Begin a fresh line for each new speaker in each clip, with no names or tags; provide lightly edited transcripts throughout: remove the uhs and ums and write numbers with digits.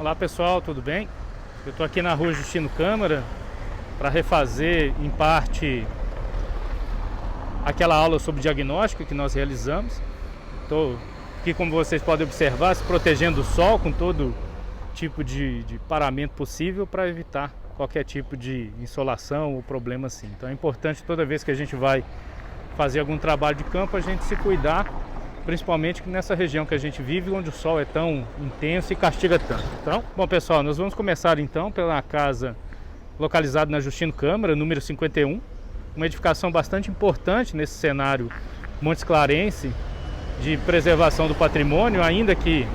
Olá pessoal, tudo bem? Eu estou aqui na rua Justino Câmara para refazer em parte aquela aula sobre diagnóstico que nós realizamos. Estou aqui, como vocês podem observar, se protegendo do sol com todo tipo de paramento possível para evitar qualquer tipo de insolação ou problema assim. Então é importante toda vez que a gente vai fazer algum trabalho de campo a gente se cuidar, principalmente nessa região que a gente vive, onde o sol é tão intenso e castiga tanto. Então, bom pessoal, nós vamos começar então pela casa localizada na Justino Câmara, número 51, uma edificação bastante importante nesse cenário montes clarense de preservação do patrimônio, ainda que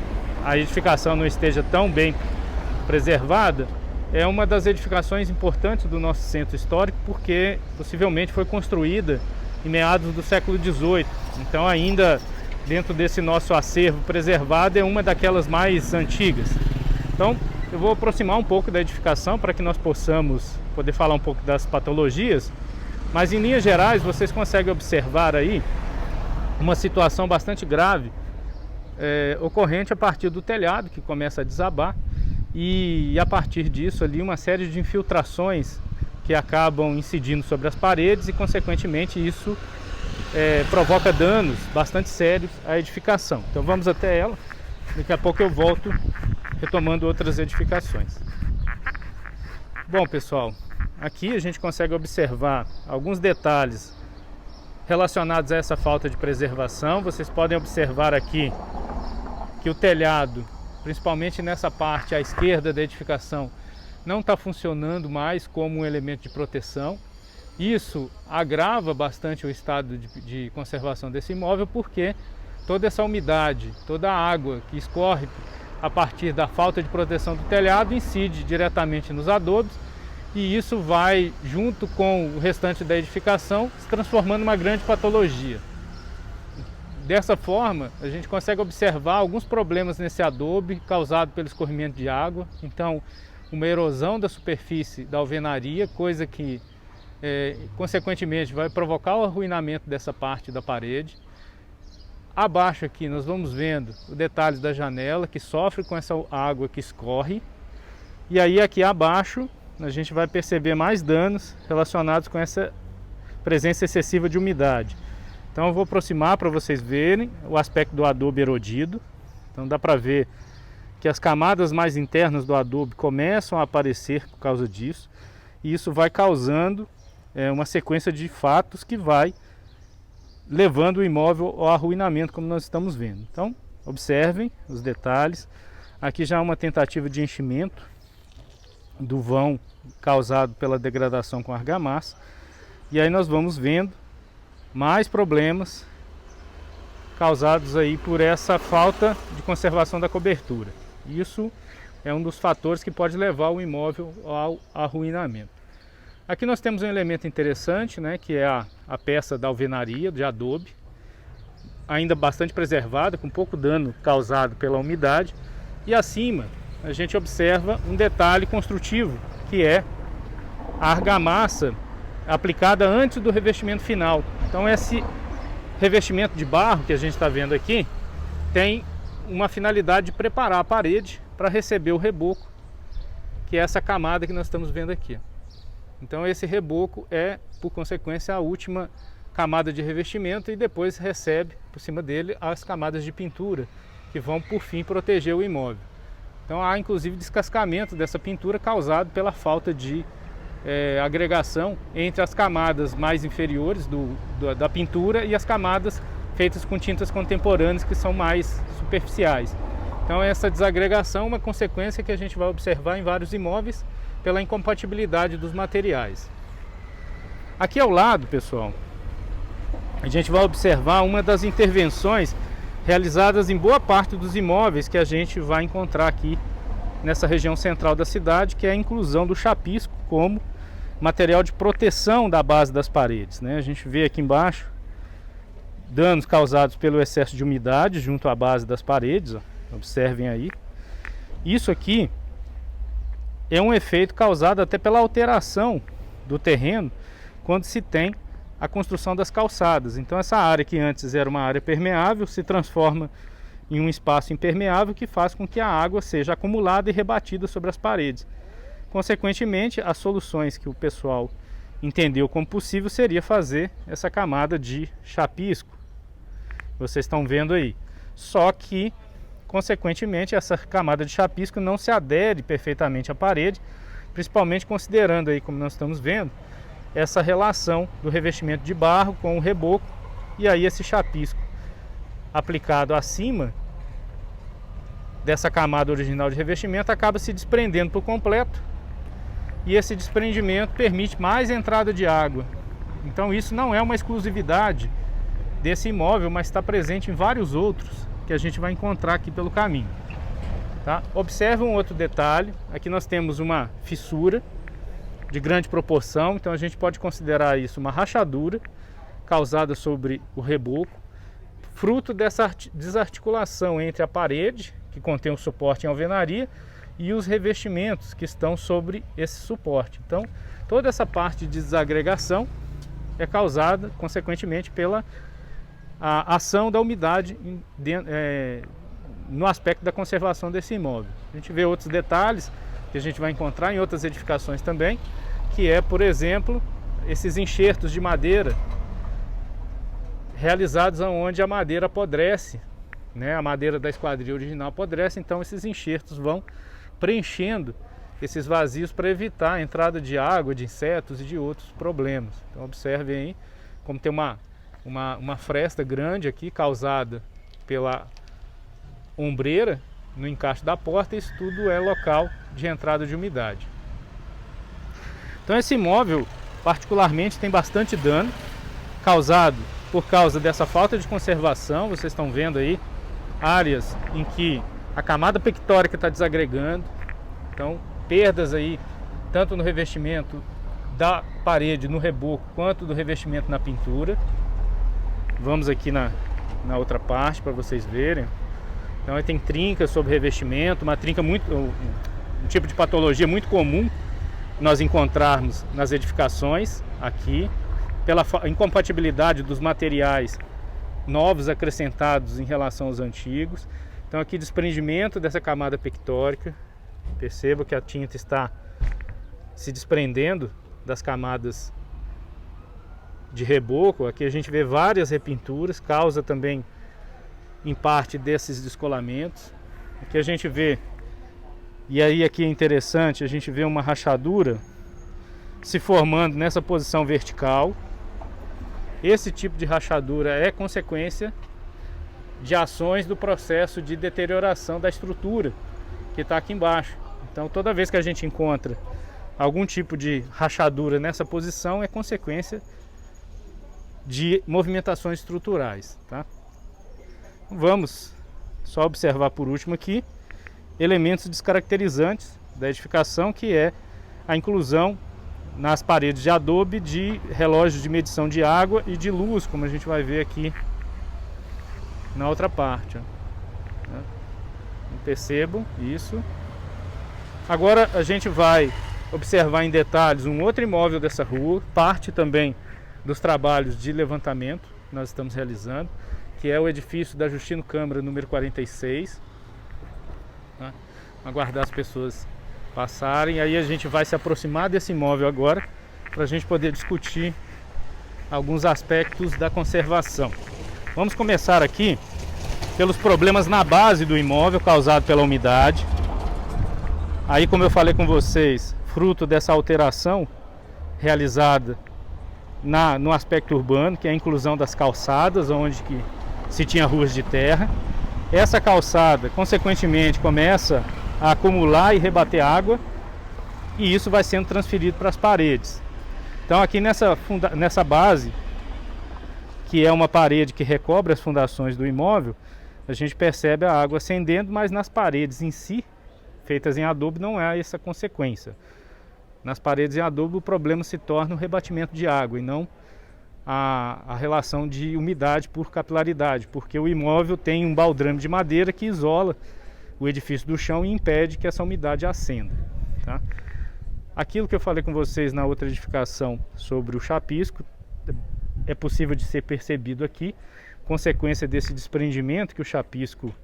a edificação não esteja tão bem preservada. É uma das edificações importantes do nosso centro histórico, porque possivelmente foi construída em meados do século XVIII, então ainda dentro desse nosso acervo preservado é uma daquelas mais antigas. Então eu vou aproximar um pouco da edificação para que nós possamos poder falar um pouco das patologias, mas em linhas gerais vocês conseguem observar aí uma situação bastante grave ocorrente a partir do telhado, que começa a desabar, e a partir disso ali uma série de infiltrações que acabam incidindo sobre as paredes e consequentemente isso provoca danos bastante sérios à edificação. Então vamos até ela, daqui a pouco eu volto retomando outras edificações. Bom pessoal, aqui a gente consegue observar alguns detalhes relacionados a essa falta de preservação. Vocês podem observar aqui que o telhado, principalmente nessa parte à esquerda da edificação, não está funcionando mais como um elemento de proteção. Isso agrava bastante o estado de conservação desse imóvel, porque toda essa umidade, toda a água que escorre a partir da falta de proteção do telhado incide diretamente nos adobes, e isso vai, junto com o restante da edificação, se transformando numa grande patologia. Dessa forma, a gente consegue observar alguns problemas nesse adobe causado pelo escorrimento de água. Então, uma erosão da superfície da alvenaria, coisa que consequentemente vai provocar o arruinamento dessa parte da parede. Abaixo aqui nós vamos vendo os detalhes da janela que sofre com essa água que escorre, e aí aqui abaixo a gente vai perceber mais danos relacionados com essa presença excessiva de umidade. Então eu vou aproximar para vocês verem o aspecto do adobe erodido. Então dá para ver que as camadas mais internas do adobe começam a aparecer por causa disso, e isso vai causando uma sequência de fatos que vai levando o imóvel ao arruinamento, como nós estamos vendo. Então observem os detalhes. Aqui já há uma tentativa de enchimento do vão causado pela degradação com argamassa, e aí nós vamos vendo mais problemas causados aí por essa falta de conservação da cobertura. Isso é um dos fatores que pode levar o imóvel ao arruinamento. Aqui nós temos um elemento interessante, né, que é a peça da alvenaria de adobe, ainda bastante preservada, com pouco dano causado pela umidade. E acima a gente observa um detalhe construtivo, que é a argamassa aplicada antes do revestimento final. Então esse revestimento de barro que a gente está vendo aqui tem uma finalidade de preparar a parede para receber o reboco, que é essa camada que nós estamos vendo aqui. Então esse reboco é, por consequência, a última camada de revestimento, e depois recebe por cima dele as camadas de pintura, que vão por fim proteger o imóvel. Então há inclusive descascamento dessa pintura causado pela falta de agregação entre as camadas mais inferiores da pintura e as camadas feitas com tintas contemporâneas, que são mais superficiais. Então essa desagregação é uma consequência que a gente vai observar em vários imóveis pela incompatibilidade dos materiais. Aqui ao lado, pessoal, a gente vai observar uma das intervenções realizadas em boa parte dos imóveis que a gente vai encontrar aqui nessa região central da cidade, que é a inclusão do chapisco como material de proteção da base das paredes, né? A gente vê aqui embaixo danos causados pelo excesso de umidade junto à base das paredes, ó. Observem aí. Isso aqui é um efeito causado até pela alteração do terreno quando se tem a construção das calçadas. Então essa área que antes era uma área permeável se transforma em um espaço impermeável que faz com que a água seja acumulada e rebatida sobre as paredes. Consequentemente, as soluções que o pessoal entendeu como possível seria fazer essa camada de chapisco. Vocês estão vendo aí. Só que, consequentemente, essa camada de chapisco não se adere perfeitamente à parede, principalmente considerando aí, como nós estamos vendo, essa relação do revestimento de barro com o reboco, e aí esse chapisco aplicado acima dessa camada original de revestimento acaba se desprendendo por completo, e esse desprendimento permite mais entrada de água. Então isso não é uma exclusividade desse imóvel, mas está presente em vários outros que a gente vai encontrar aqui pelo caminho, tá? Observe um outro detalhe. Aqui nós temos uma fissura de grande proporção, então a gente pode considerar isso uma rachadura causada sobre o reboco, fruto dessa desarticulação entre a parede, que contém o suporte em alvenaria, e os revestimentos que estão sobre esse suporte. Então toda essa parte de desagregação é causada consequentemente pela ação da umidade no aspecto da conservação desse imóvel. A gente vê outros detalhes que a gente vai encontrar em outras edificações também, que é, por exemplo, esses enxertos de madeira realizados onde a madeira apodrece, né? A madeira da esquadria original apodrece, então esses enxertos vão preenchendo esses vazios para evitar a entrada de água, de insetos e de outros problemas. Então observem aí como tem uma fresta grande aqui causada pela ombreira no encaixe da porta. Isso tudo é local de entrada de umidade. Então esse imóvel particularmente tem bastante dano causado por causa dessa falta de conservação. Vocês estão vendo aí áreas em que a camada pictórica está desagregando, então perdas aí tanto no revestimento da parede, no reboco, quanto do revestimento na pintura. Vamos aqui na outra parte para vocês verem. Então aí tem trinca sobre revestimento, uma trinca um tipo de patologia muito comum nós encontrarmos nas edificações aqui, pela incompatibilidade dos materiais novos acrescentados em relação aos antigos. Então aqui desprendimento dessa camada pictórica. Perceba que a tinta está se desprendendo das camadas de reboco. Aqui a gente vê várias repinturas, causa também em parte desses descolamentos. Aqui a gente vê, e aí aqui é interessante, a gente vê uma rachadura se formando nessa posição vertical. Esse tipo de rachadura é consequência de ações do processo de deterioração da estrutura que está aqui embaixo. Então toda vez que a gente encontra algum tipo de rachadura nessa posição, é consequência de movimentações estruturais, tá? Vamos só observar por último aqui elementos descaracterizantes da edificação, que é a inclusão nas paredes de adobe de relógios de medição de água e de luz, como a gente vai ver aqui na outra parte, ó. Percebam isso. Agora a gente vai observar em detalhes um outro imóvel dessa rua, parte também dos trabalhos de levantamento que nós estamos realizando, que é o edifício da Justino Câmara número 46. Tá? Aguardar as pessoas passarem, aí a gente vai se aproximar desse imóvel agora para a gente poder discutir alguns aspectos da conservação. Vamos começar aqui pelos problemas na base do imóvel causado pela umidade. Aí, como eu falei com vocês, fruto dessa alteração realizada no aspecto urbano, que é a inclusão das calçadas, onde que se tinha ruas de terra. Essa calçada, consequentemente, começa a acumular e rebater água, e isso vai sendo transferido para as paredes. Então aqui nessa base, que é uma parede que recobre as fundações do imóvel, a gente percebe a água ascendendo, mas nas paredes em si, feitas em adobe, não há essa consequência. Nas paredes em adobe o problema se torna o rebatimento de água e não a relação de umidade por capilaridade, porque o imóvel tem um baldrame de madeira que isola o edifício do chão e impede que essa umidade ascenda, tá? Aquilo que eu falei com vocês na outra edificação sobre o chapisco é possível de ser percebido aqui, consequência desse desprendimento que o chapisco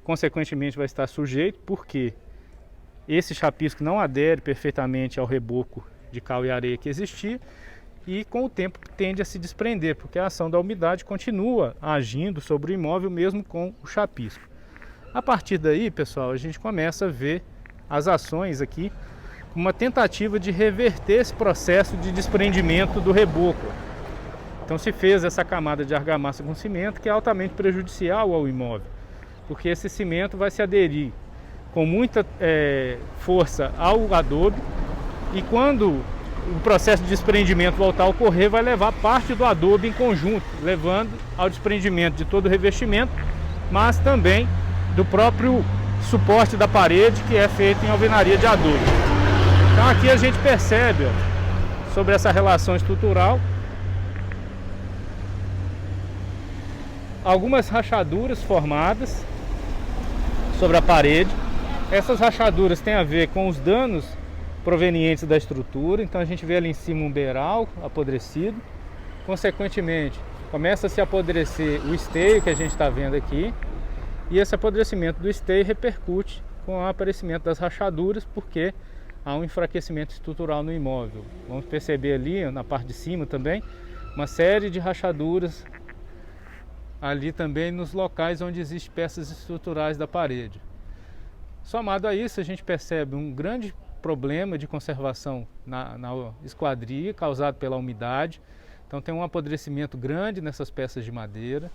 consequentemente vai estar sujeito, porque esse chapisco não adere perfeitamente ao reboco de cal e areia que existia, e com o tempo tende a se desprender, porque a ação da umidade continua agindo sobre o imóvel mesmo com o chapisco. A partir daí, pessoal, a gente começa a ver as ações aqui, uma tentativa de reverter esse processo de desprendimento do reboco. Então se fez essa camada de argamassa com cimento, que é altamente prejudicial ao imóvel, porque esse cimento vai se aderir com muita força ao adobe, e quando o processo de desprendimento voltar a ocorrer, vai levar parte do adobe em conjunto, levando ao desprendimento de todo o revestimento, mas também do próprio suporte da parede, que é feito em alvenaria de adobe. Então aqui a gente percebe, ó, sobre essa relação estrutural, algumas rachaduras formadas sobre a parede. Essas rachaduras têm a ver com os danos provenientes da estrutura. Então a gente vê ali em cima um beiral apodrecido, consequentemente começa a se apodrecer o esteio que a gente está vendo aqui, e esse apodrecimento do esteio repercute com o aparecimento das rachaduras, porque há um enfraquecimento estrutural no imóvel. Vamos perceber ali na parte de cima também uma série de rachaduras ali também nos locais onde existem peças estruturais da parede. Somado a isso, a gente percebe um grande problema de conservação na esquadria, causado pela umidade. Então tem um apodrecimento grande nessas peças de madeira.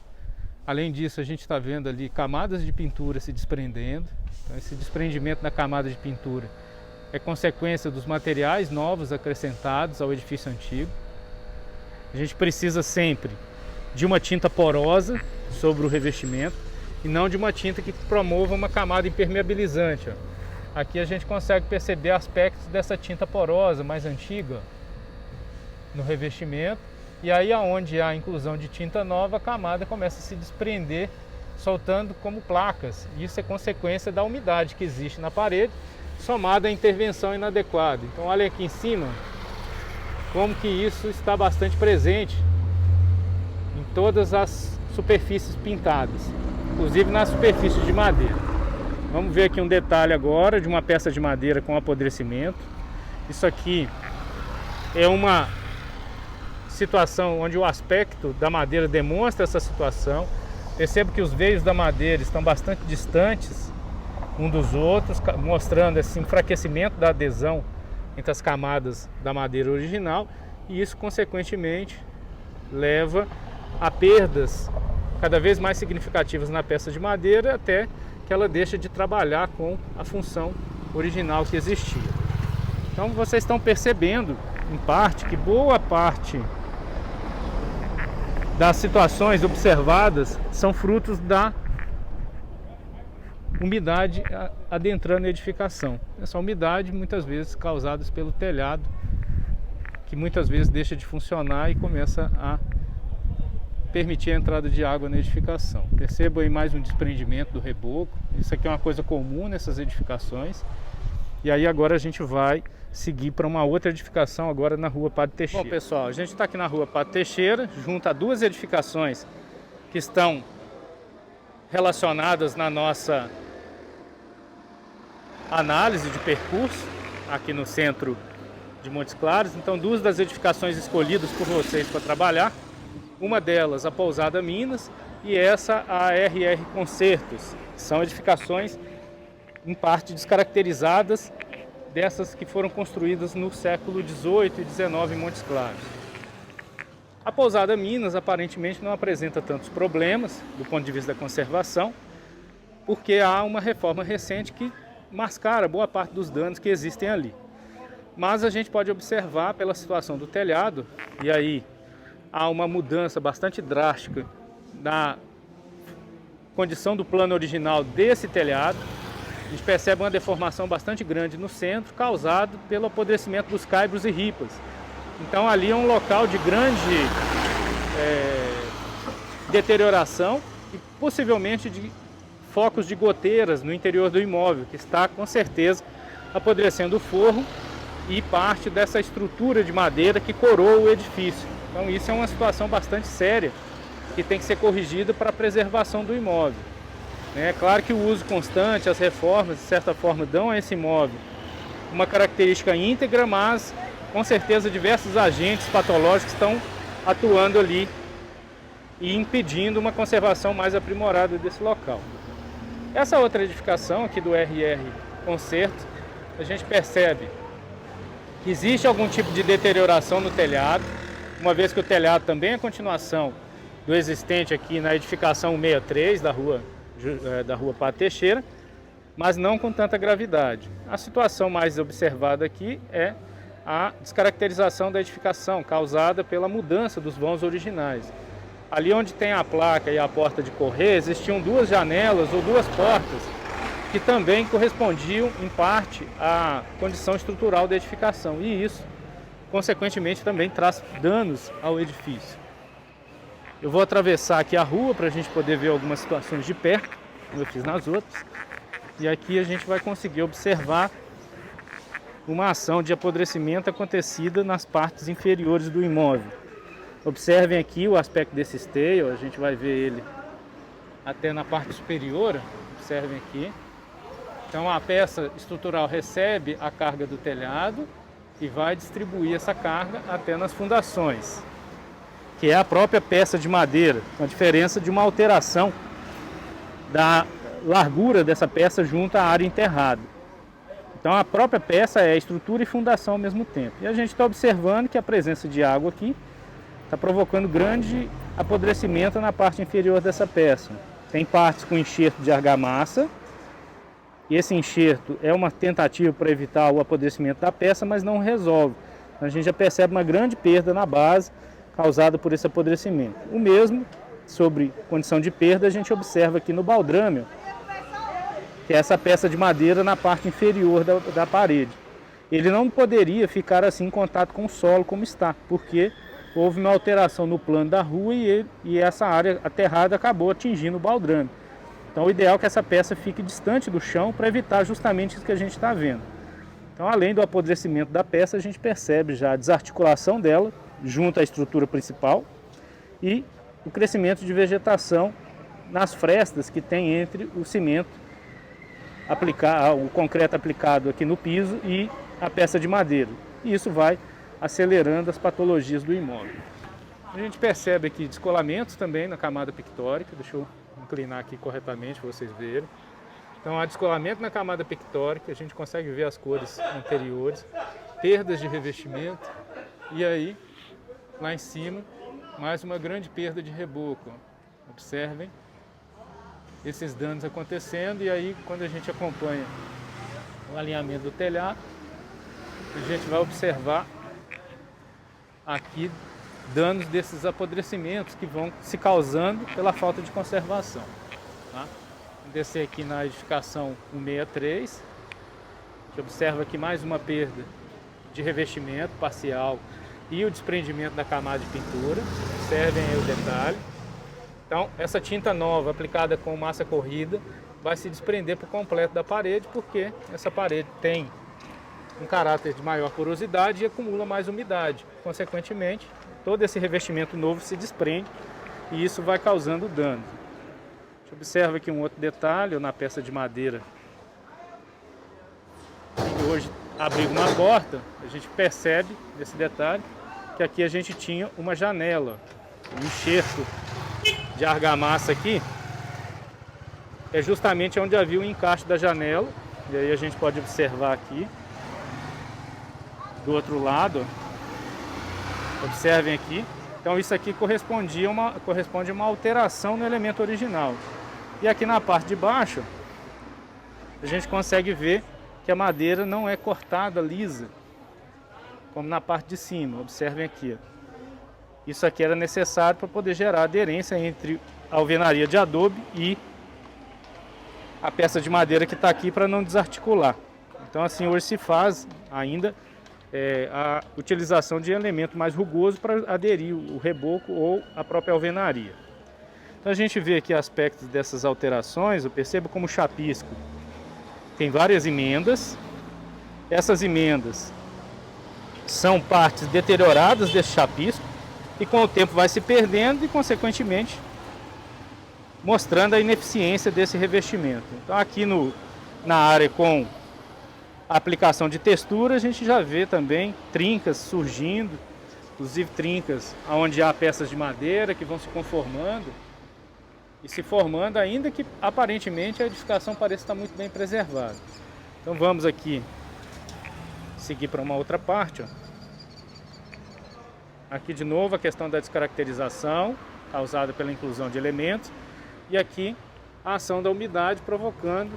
Além disso, a gente está vendo ali camadas de pintura se desprendendo. Então esse desprendimento da camada de pintura é consequência dos materiais novos acrescentados ao edifício antigo. A gente precisa sempre de uma tinta porosa sobre o revestimento e não de uma tinta que promova uma camada impermeabilizante, ó. Aqui a gente consegue perceber aspectos dessa tinta porosa mais antiga no revestimento, e aí aonde há a inclusão de tinta nova, a camada começa a se desprender, soltando como placas. Isso é consequência da umidade que existe na parede, somada à intervenção inadequada. Então olha aqui em cima como que isso está bastante presente em todas as superfícies pintadas, inclusive nas superfícies de madeira. Vamos ver aqui um detalhe agora de uma peça de madeira com apodrecimento. Isso aqui é uma situação onde o aspecto da madeira demonstra essa situação. Percebo que os veios da madeira estão bastante distantes um dos outros, mostrando esse enfraquecimento da adesão entre as camadas da madeira original, e isso consequentemente leva a perdas cada vez mais significativas na peça de madeira, até que ela deixa de trabalhar com a função original que existia. Então vocês estão percebendo, em parte, que boa parte das situações observadas são frutos da umidade adentrando a edificação. Essa umidade muitas vezes causada pelo telhado, que muitas vezes deixa de funcionar e começa a permitir a entrada de água na edificação. Perceba aí mais um desprendimento do reboco. Isso aqui é uma coisa comum nessas edificações. E aí agora a gente vai seguir para uma outra edificação agora na rua Padre Teixeira. Bom, pessoal, a gente está aqui na rua Padre Teixeira, junto a duas edificações que estão relacionadas na nossa análise de percurso aqui no centro de Montes Claros. Então, duas das edificações escolhidas por vocês para trabalhar. Uma delas, a Pousada Minas, e essa, a RR Concertos. São edificações, em parte, descaracterizadas dessas que foram construídas no século XVIII e XIX em Montes Claros. A Pousada Minas, aparentemente, não apresenta tantos problemas do ponto de vista da conservação, porque há uma reforma recente que mascara boa parte dos danos que existem ali. Mas a gente pode observar pela situação do telhado, e aí há uma mudança bastante drástica na condição do plano original desse telhado. A gente percebe uma deformação bastante grande no centro, causado pelo apodrecimento dos caibros e ripas. Então ali é um local de grande deterioração e possivelmente de focos de goteiras no interior do imóvel, que está com certeza apodrecendo o forro e parte dessa estrutura de madeira que coroa o edifício. Então isso é uma situação bastante séria que tem que ser corrigida para a preservação do imóvel. É claro que o uso constante, as reformas, de certa forma, dão a esse imóvel uma característica íntegra, mas com certeza diversos agentes patológicos estão atuando ali e impedindo uma conservação mais aprimorada desse local. Essa outra edificação aqui do RR Concerto, a gente percebe que existe algum tipo de deterioração no telhado, uma vez que o telhado também é continuação do existente aqui na edificação 163 da rua Padre Teixeira, mas não com tanta gravidade. A situação mais observada aqui é a descaracterização da edificação causada pela mudança dos vãos originais. Ali onde tem a placa e a porta de correr, existiam duas janelas ou duas portas que também correspondiam em parte à condição estrutural da edificação, e isso consequentemente também traz danos ao edifício. Eu vou atravessar aqui a rua para a gente poder ver algumas situações de perto, como eu fiz nas outras. E aqui a gente vai conseguir observar uma ação de apodrecimento acontecida nas partes inferiores do imóvel. Observem aqui o aspecto desse esteio, a gente vai ver ele até na parte superior, observem aqui. Então a peça estrutural recebe a carga do telhado e vai distribuir essa carga até nas fundações, que é a própria peça de madeira, com a diferença de uma alteração da largura dessa peça junto à área enterrada. Então a própria peça é estrutura e fundação ao mesmo tempo. E a gente está observando que a presença de água aqui está provocando grande apodrecimento na parte inferior dessa peça. Tem partes com enxerto de argamassa, e esse enxerto é uma tentativa para evitar o apodrecimento da peça, mas não resolve. A gente já percebe uma grande perda na base causada por esse apodrecimento. O mesmo, sobre condição de perda, a gente observa aqui no baldrame, que é essa peça de madeira na parte inferior da parede. Ele não poderia ficar assim em contato com o solo como está, porque houve uma alteração no plano da rua e essa área aterrada acabou atingindo o baldrame. Então o ideal é que essa peça fique distante do chão para evitar justamente isso que a gente está vendo. Então, além do apodrecimento da peça, a gente percebe já a desarticulação dela junto à estrutura principal e o crescimento de vegetação nas frestas que tem entre o cimento o concreto aplicado aqui no piso e a peça de madeira. E isso vai acelerando as patologias do imóvel. A gente percebe aqui descolamentos também na camada pictórica. Deixa eu inclinar aqui corretamente para vocês verem. Então há descolamento na camada pictórica, a gente consegue ver as cores anteriores, perdas de revestimento, e aí lá em cima mais uma grande perda de reboco. Observem esses danos acontecendo, e aí quando a gente acompanha o alinhamento do telhado, a gente vai observar aqui danos desses apodrecimentos que vão se causando pela falta de conservação. Tá? Vou descer aqui na edificação 163, a gente observa aqui mais uma perda de revestimento parcial e o desprendimento da camada de pintura. Observem aí o detalhe. Então, essa tinta nova aplicada com massa corrida vai se desprender por completo da parede, porque essa parede tem um caráter de maior porosidade e acumula mais umidade. Consequentemente, todo esse revestimento novo se desprende e isso vai causando dano. A gente observa aqui um outro detalhe na peça de madeira, que hoje abriga uma porta. A gente percebe esse detalhe, que aqui a gente tinha uma janela, um enxerto de argamassa aqui, é justamente onde havia o encaixe da janela, e aí a gente pode observar aqui, do outro lado, observem aqui, então isso aqui corresponde a uma alteração no elemento original. E aqui na parte de baixo, a gente consegue ver que a madeira não é cortada lisa, como na parte de cima, observem aqui. Isso aqui era necessário para poder gerar aderência entre a alvenaria de adobe e a peça de madeira que está aqui, para não desarticular. Então assim hoje se faz ainda a utilização de elemento mais rugoso para aderir o reboco ou a própria alvenaria. Então a gente vê aqui aspectos dessas alterações. Eu percebo como o chapisco tem várias emendas. Essas emendas são partes deterioradas desse chapisco, e com o tempo vai se perdendo e consequentemente mostrando a ineficiência desse revestimento. Então aqui na área com a aplicação de textura, a gente já vê também trincas surgindo, inclusive trincas onde há peças de madeira que vão se conformando e se formando, ainda que aparentemente a edificação pareça estar muito bem preservada. Então vamos aqui seguir para uma outra parte. Ó. Aqui de novo a questão da descaracterização causada pela inclusão de elementos, e aqui a ação da umidade provocando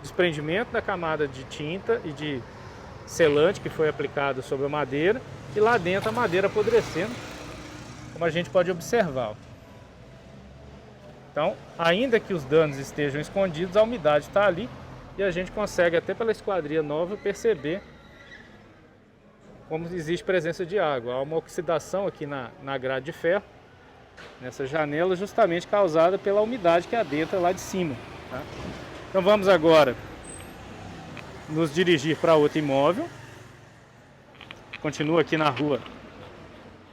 desprendimento da camada de tinta e de selante que foi aplicado sobre a madeira, e lá dentro a madeira apodrecendo, como a gente pode observar. Então, ainda que os danos estejam escondidos, a umidade está ali e a gente consegue, até pela esquadria nova, perceber como existe presença de água. Há uma oxidação aqui na grade de ferro, nessa janela, justamente causada pela umidade que adentra lá de cima. Tá? Então vamos agora nos dirigir para outro imóvel. Continua aqui na rua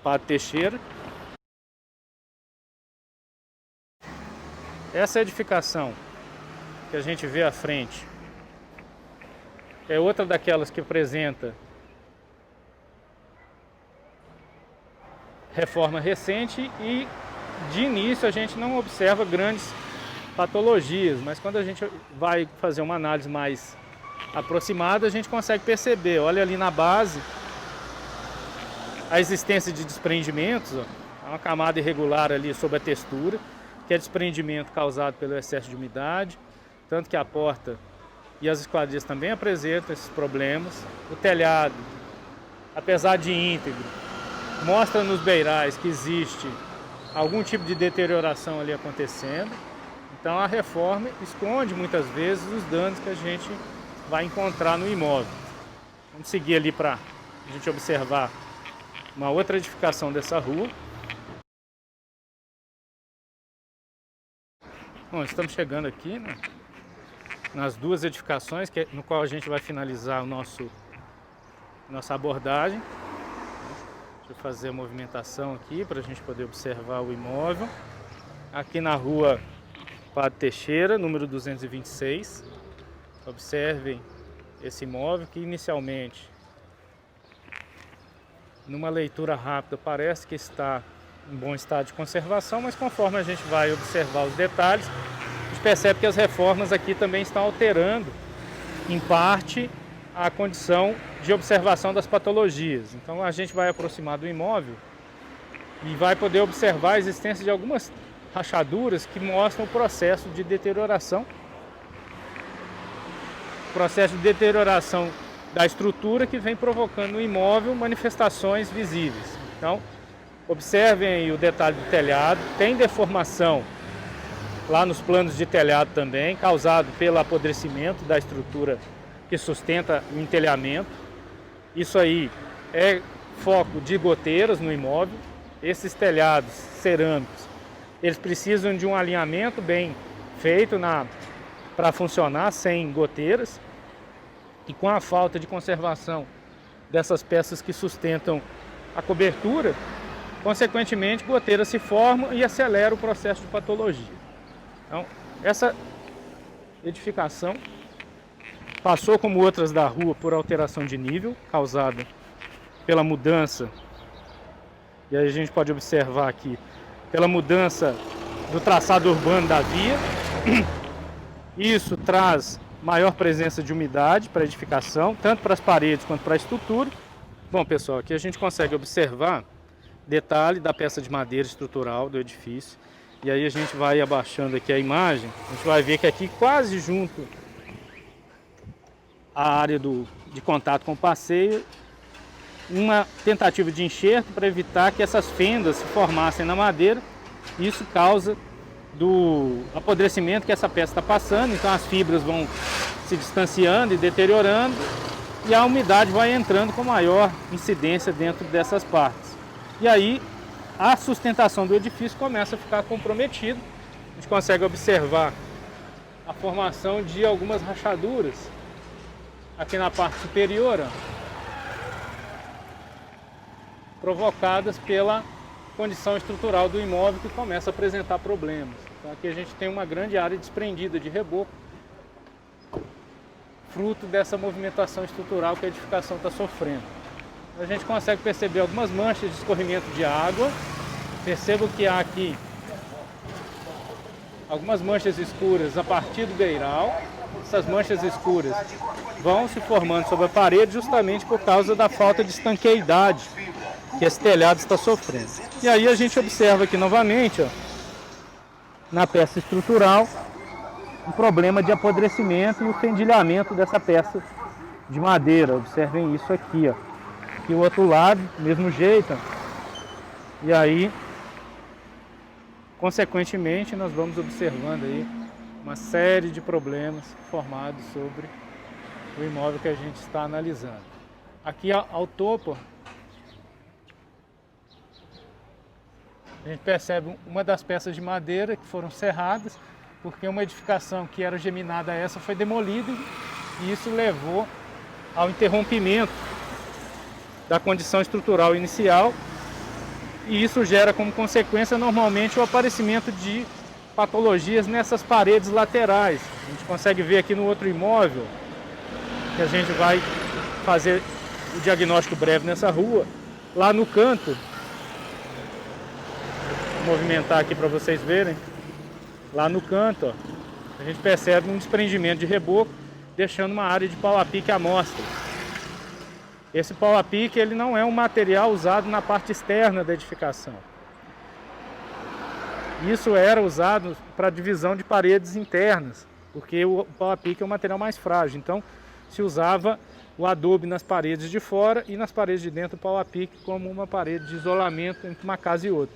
Padre Teixeira. Essa edificação que a gente vê à frente é outra daquelas que apresenta reforma recente e de início a gente não observa grandes patologias, mas quando a gente vai fazer uma análise mais aproximada, a gente consegue perceber. Olha ali na base a existência de desprendimentos, ó. Há uma camada irregular ali sobre a textura, que é desprendimento causado pelo excesso de umidade, tanto que a porta e as esquadrias também apresentam esses problemas. O telhado, apesar de íntegro, mostra nos beirais que existe algum tipo de deterioração ali acontecendo. Então a reforma esconde muitas vezes os danos que a gente vai encontrar no imóvel. Vamos seguir ali para a gente observar uma outra edificação dessa rua. Bom, estamos chegando aqui, né, nas duas edificações no qual a gente vai finalizar nossa abordagem. Deixa eu fazer a movimentação aqui para a gente poder observar o imóvel. Aqui na rua Padre Teixeira, número 226. Observem esse imóvel que inicialmente, numa leitura rápida, parece que está em bom estado de conservação, mas conforme a gente vai observar os detalhes, a gente percebe que as reformas aqui também estão alterando, em parte, a condição de observação das patologias. Então a gente vai aproximar do imóvel e vai poder observar a existência de algumas rachaduras que mostram o processo de deterioração. Processo de deterioração da estrutura que vem provocando no imóvel manifestações visíveis. Então, observem aí o detalhe do telhado, tem deformação lá nos planos de telhado também, causado pelo apodrecimento da estrutura que sustenta o entelhamento. Isso aí é foco de goteiras no imóvel. Esses telhados cerâmicos, eles precisam de um alinhamento bem feito para funcionar sem goteiras. E com a falta de conservação dessas peças que sustentam a cobertura, consequentemente goteiras se formam e acelera o processo de patologia. Então, essa edificação passou, como outras da rua, por alteração de nível causada pela mudança, e aí a gente pode observar aqui, pela mudança do traçado urbano da via. Isso traz maior presença de umidade para a edificação, tanto para as paredes quanto para a estrutura. Bom, pessoal, aqui a gente consegue observar detalhe da peça de madeira estrutural do edifício. E aí a gente vai abaixando aqui a imagem, a gente vai ver que aqui quase junto à área de contato com o passeio, uma tentativa de enxerto para evitar que essas fendas se formassem na madeira. Isso causa do apodrecimento que essa peça está passando, então as fibras vão se distanciando e deteriorando e a umidade vai entrando com maior incidência dentro dessas partes. E aí a sustentação do edifício começa a ficar comprometida. A gente consegue observar a formação de algumas rachaduras aqui na parte superior, provocadas pela condição estrutural do imóvel que começa a apresentar problemas. Então aqui a gente tem uma grande área desprendida de reboco, fruto dessa movimentação estrutural que a edificação está sofrendo. A gente consegue perceber algumas manchas de escorrimento de água. Percebo que há aqui algumas manchas escuras a partir do beiral. Essas manchas escuras vão se formando sobre a parede justamente por causa da falta de estanqueidade que esse telhado está sofrendo. E aí a gente observa aqui novamente, ó, na peça estrutural, um problema de apodrecimento e o fendilhamento dessa peça de madeira. Observem isso aqui, ó. Aqui o outro lado, mesmo jeito, ó. E aí, consequentemente, nós vamos observando aí uma série de problemas formados sobre o imóvel que a gente está analisando. Aqui ao topo, a gente percebe uma das peças de madeira que foram serradas, porque uma edificação que era geminada a essa foi demolida e isso levou ao interrompimento da condição estrutural inicial, e isso gera como consequência normalmente o aparecimento de patologias nessas paredes laterais. A gente consegue ver aqui no outro imóvel, que a gente vai fazer o diagnóstico breve nessa rua, lá no canto, vou movimentar aqui para vocês verem, lá no canto, ó, a gente percebe um desprendimento de reboco, deixando uma área de pau a pique à mostra. Esse pau a pique ele não é um material usado na parte externa da edificação. Isso era usado para divisão de paredes internas, porque o pau a pique é um material mais frágil. Então se usava o adobe nas paredes de fora e nas paredes de dentro o pau a pique como uma parede de isolamento entre uma casa e outra.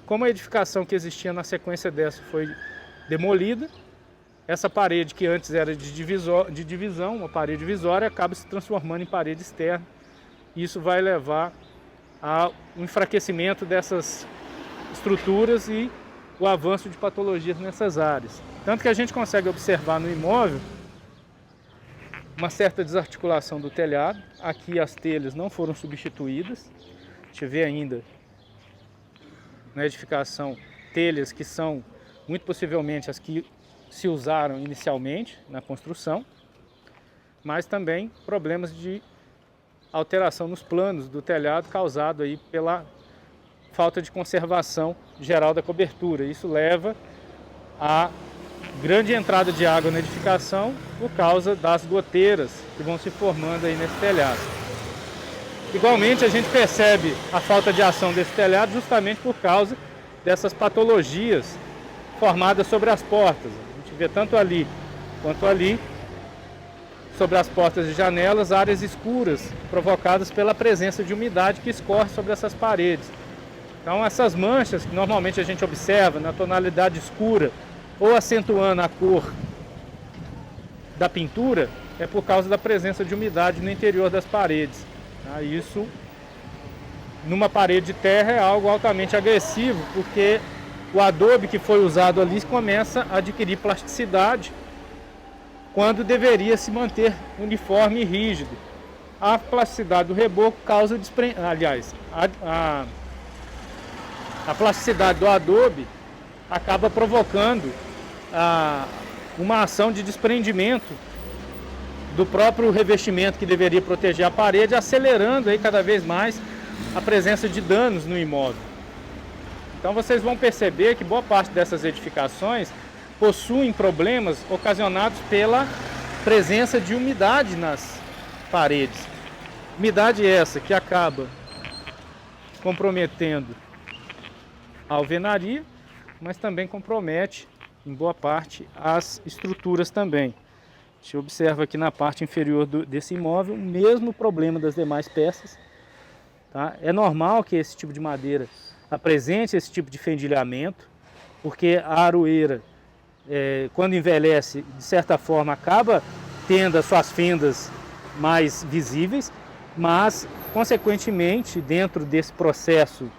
Como a edificação que existia na sequência dessa foi demolida, essa parede que antes era de divisão, uma parede divisória, acaba se transformando em parede externa. Isso vai levar ao enfraquecimento dessas estruturas e o avanço de patologias nessas áreas. Tanto que a gente consegue observar no imóvel uma certa desarticulação do telhado. Aqui as telhas não foram substituídas. A gente vê ainda na edificação telhas que são muito possivelmente as que se usaram inicialmente na construção, mas também problemas de alteração nos planos do telhado causado aí pela falta de conservação geral da cobertura. Isso leva a grande entrada de água na edificação por causa das goteiras que vão se formando aí nesse telhado. Igualmente a gente percebe a falta de ação desse telhado justamente por causa dessas patologias formadas sobre as portas. A gente vê tanto ali quanto ali, sobre as portas e janelas, áreas escuras provocadas pela presença de umidade que escorre sobre essas paredes. Então essas manchas que normalmente a gente observa na tonalidade escura ou acentuando a cor da pintura, é por causa da presença de umidade no interior das paredes. Isso, numa parede de terra, é algo altamente agressivo, porque o adobe que foi usado ali começa a adquirir plasticidade quando deveria se manter uniforme e rígido. A plasticidade do reboco causa aliás, a plasticidade do adobe acaba provocando uma ação de desprendimento do próprio revestimento que deveria proteger a parede, acelerando aí cada vez mais a presença de danos no imóvel. Então vocês vão perceber que boa parte dessas edificações possuem problemas ocasionados pela presença de umidade nas paredes. Umidade essa que acaba comprometendo a alvenaria, mas também compromete, em boa parte, as estruturas também. A gente observa aqui na parte inferior desse imóvel o mesmo problema das demais peças. Tá? É normal que esse tipo de madeira apresente esse tipo de fendilhamento, porque a aroeira, quando envelhece, de certa forma, acaba tendo as suas fendas mais visíveis, mas, consequentemente, dentro desse processo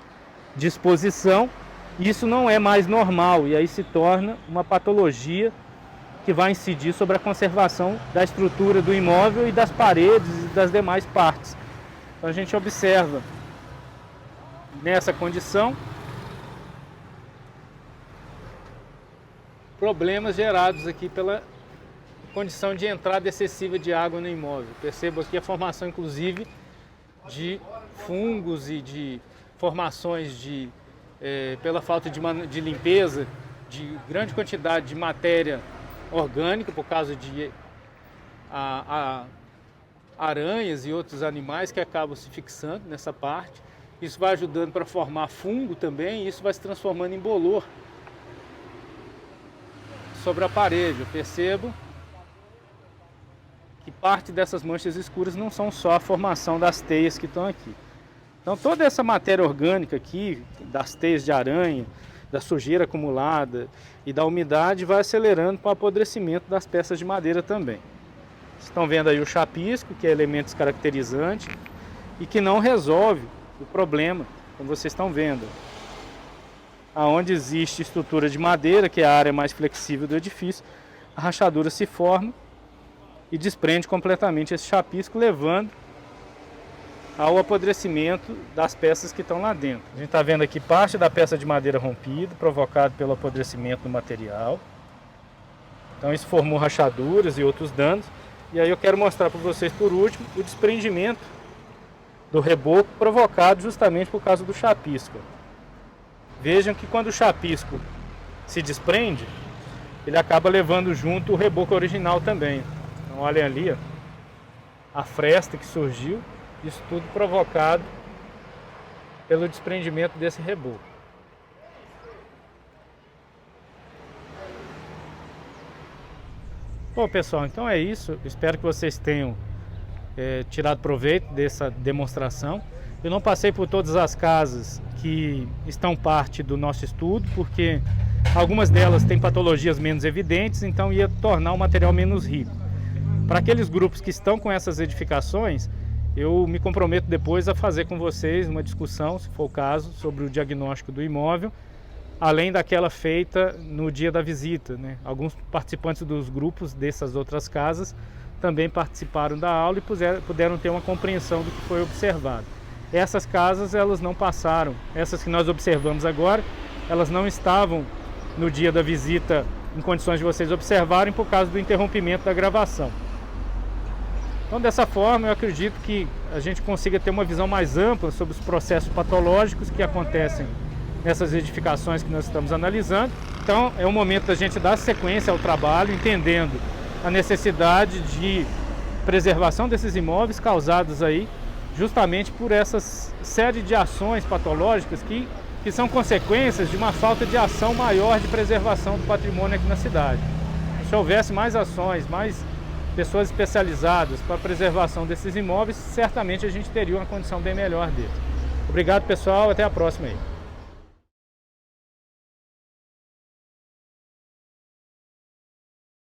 de exposição, isso não é mais normal e aí se torna uma patologia que vai incidir sobre a conservação da estrutura do imóvel e das paredes e das demais partes. Então a gente observa nessa condição problemas gerados aqui pela condição de entrada excessiva de água no imóvel. Percebo aqui a formação, inclusive, de fungos e de formações pela falta de limpeza, de grande quantidade de matéria orgânica, por causa de aranhas e outros animais que acabam se fixando nessa parte. Isso vai ajudando para formar fungo também, e isso vai se transformando em bolor sobre a parede. Eu percebo que parte dessas manchas escuras não são só a formação das teias que estão aqui. Então toda essa matéria orgânica aqui, das teias de aranha, da sujeira acumulada e da umidade, vai acelerando para o apodrecimento das peças de madeira também. Vocês estão vendo aí o chapisco, que é elemento descaracterizante e que não resolve o problema, como vocês estão vendo. Aonde existe estrutura de madeira, que é a área mais flexível do edifício, a rachadura se forma e desprende completamente esse chapisco, levando ao apodrecimento das peças que estão lá dentro. A gente está vendo aqui parte da peça de madeira rompida, provocado pelo apodrecimento do material. Então isso formou rachaduras e outros danos. E aí eu quero mostrar para vocês, por último, o desprendimento do reboco provocado justamente por causa do chapisco. Vejam que quando o chapisco se desprende, ele acaba levando junto o reboco original também. Então olhem ali, ó, a fresta que surgiu, isso tudo provocado pelo desprendimento desse reboco. Bom, pessoal, então é isso. Espero que vocês tenham tirado proveito dessa demonstração. Eu não passei por todas as casas que estão parte do nosso estudo, porque algumas delas têm patologias menos evidentes, então ia tornar o material menos rico. Para aqueles grupos que estão com essas edificações, eu me comprometo depois a fazer com vocês uma discussão, se for o caso, sobre o diagnóstico do imóvel, além daquela feita no dia da visita, né? Alguns participantes dos grupos dessas outras casas também participaram da aula e puderam ter uma compreensão do que foi observado. Essas casas, elas não passaram, essas que nós observamos agora, elas não estavam no dia da visita em condições de vocês observarem por causa do interrompimento da gravação. Então, dessa forma, eu acredito que a gente consiga ter uma visão mais ampla sobre os processos patológicos que acontecem nessas edificações que nós estamos analisando. Então, é o momento da gente dar sequência ao trabalho, entendendo a necessidade de preservação desses imóveis causados aí justamente por essas série de ações patológicas que são consequências de uma falta de ação maior de preservação do patrimônio aqui na cidade. Se houvesse mais ações, mais pessoas especializadas para a preservação desses imóveis, certamente a gente teria uma condição bem melhor deles. Obrigado, pessoal, até a próxima aí.